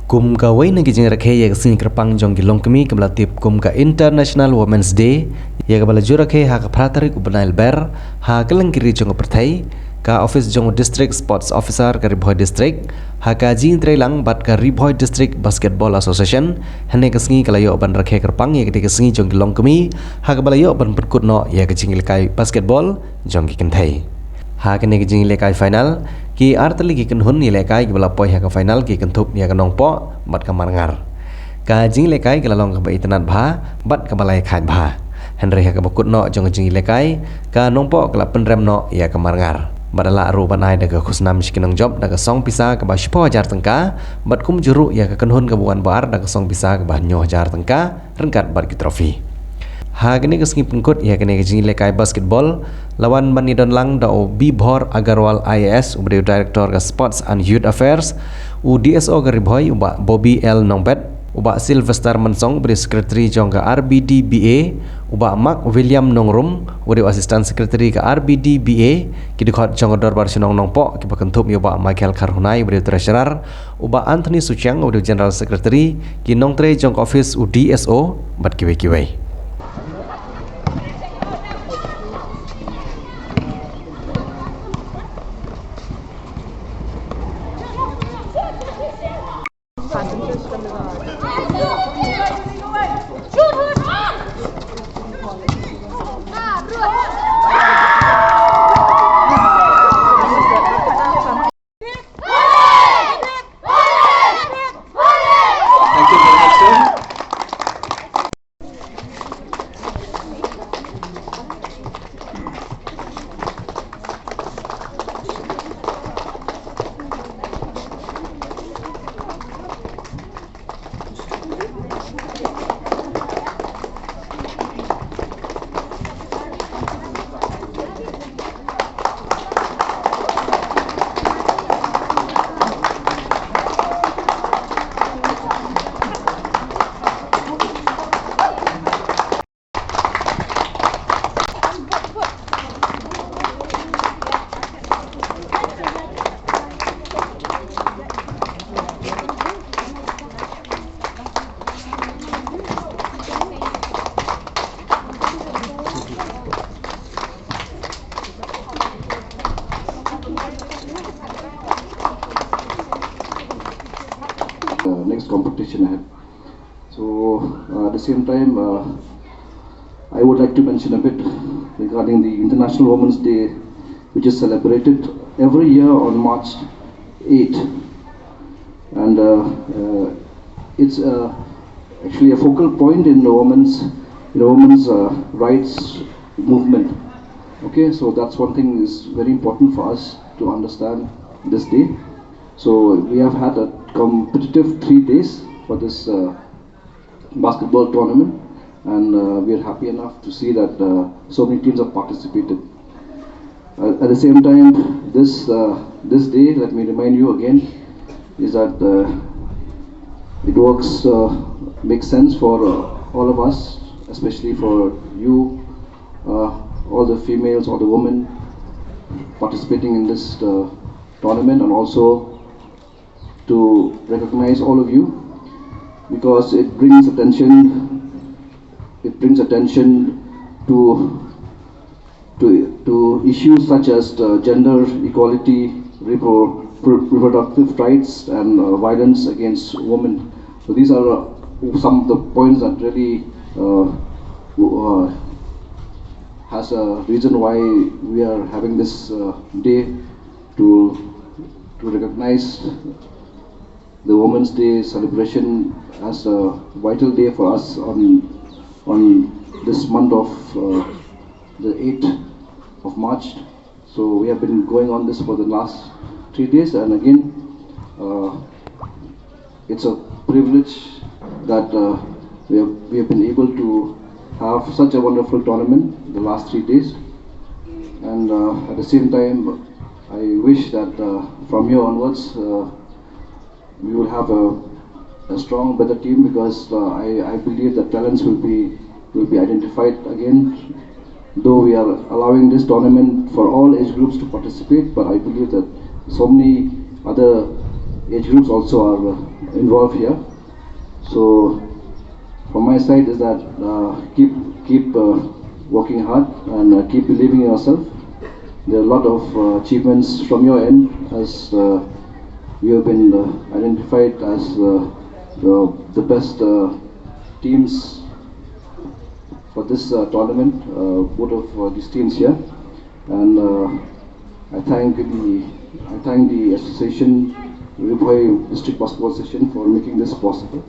Kum ka wai na gijing rakhe ya sing kerpang jong ki Longkmie kamla tip kum ka International Women's Day ya kabala jurakhe ha ka phratarik ubnail ber ha kalang kiri jong perthai ka office jong district sports officer ka Bhoi district ha ka jing trelang bat ka Bhoi district basketball association hane ka sngi kala yo ban rakhe kerpang ya ka sngi jong ki Longkmie ha ka bala yo ban perkut no ya ka jing lekai basketball jong ki kenthai ha ka ne ka jing lekai final ki artali ki kenhun ni lekai ki bala poi ha ka final ki kentup ni ka Nongpoh bat ka marngar ka jing lekai ki lalong ka ba itanat bha bat ka balai khan bha henry ha ka bakut no jong jing lekai ka Nongpoh ka penrem no ya ka marngar badala ru banai daga khusnam shikinong job daga song pisa ka ba 10,000 tengka bat kum juru ya ka kenhun ka buan bar daga song pisa ka ba 9,000 tengka rengkat bat ki trofi ha kini kesengi pengkut ya kini kejing lekai basketball lawan manidon lang da Bhoi Agarwal IAS ubri director ke sports and youth affairs u DSO ke Bhoi uba Bobby L Nongpet uba Sylvester Mensong ubri secretary jong ke RBDBA uba Mark William Nongrum ubri assistant secretary ke RBDBA ki dikhot jong dorbar sinong Nongpoh ki bakentup uba Michael Karhunai ubri treasurer uba Anthony Suchang ubri general secretary ki nongtre jong office u DSO bat kiwe next competition ahead. So at the same time, I would like to mention a bit regarding the International Women's Day, which is celebrated every year on March 8, and it's actually a focal point in the women's rights movement. Okay, so that's one thing is very important for us to understand this day. So we have had a competitive 3 days for this basketball tournament, and we are happy enough to see that so many teams have participated. At the same time, this day, let me remind you again, is that it makes sense for all of us, especially for you, all the females, all the women participating in this tournament, and also to recognize all of you, because it brings attention to issues such as gender equality, reproductive rights, and violence against women. So these are some of the points that really has a reason why we are having this day to recognize the Women's Day celebration as a vital day for us on this month of the 8th of March. So we have been going on this for the last 3 days, and again it's a privilege that we have been able to have such a wonderful tournament the last 3 days, and at the same time I wish that from here onwards we will have a strong, better team, because I believe that talents will be identified again. Though we are allowing this tournament for all age groups to participate, but I believe that so many other age groups also are involved here. So from my side is that keep working hard and keep believing in yourself. There are a lot of achievements from your end, as you have been identified as the best teams for this tournament, both of these teams here, and I thank the association, Bhoi District Basketball Association, for making this possible.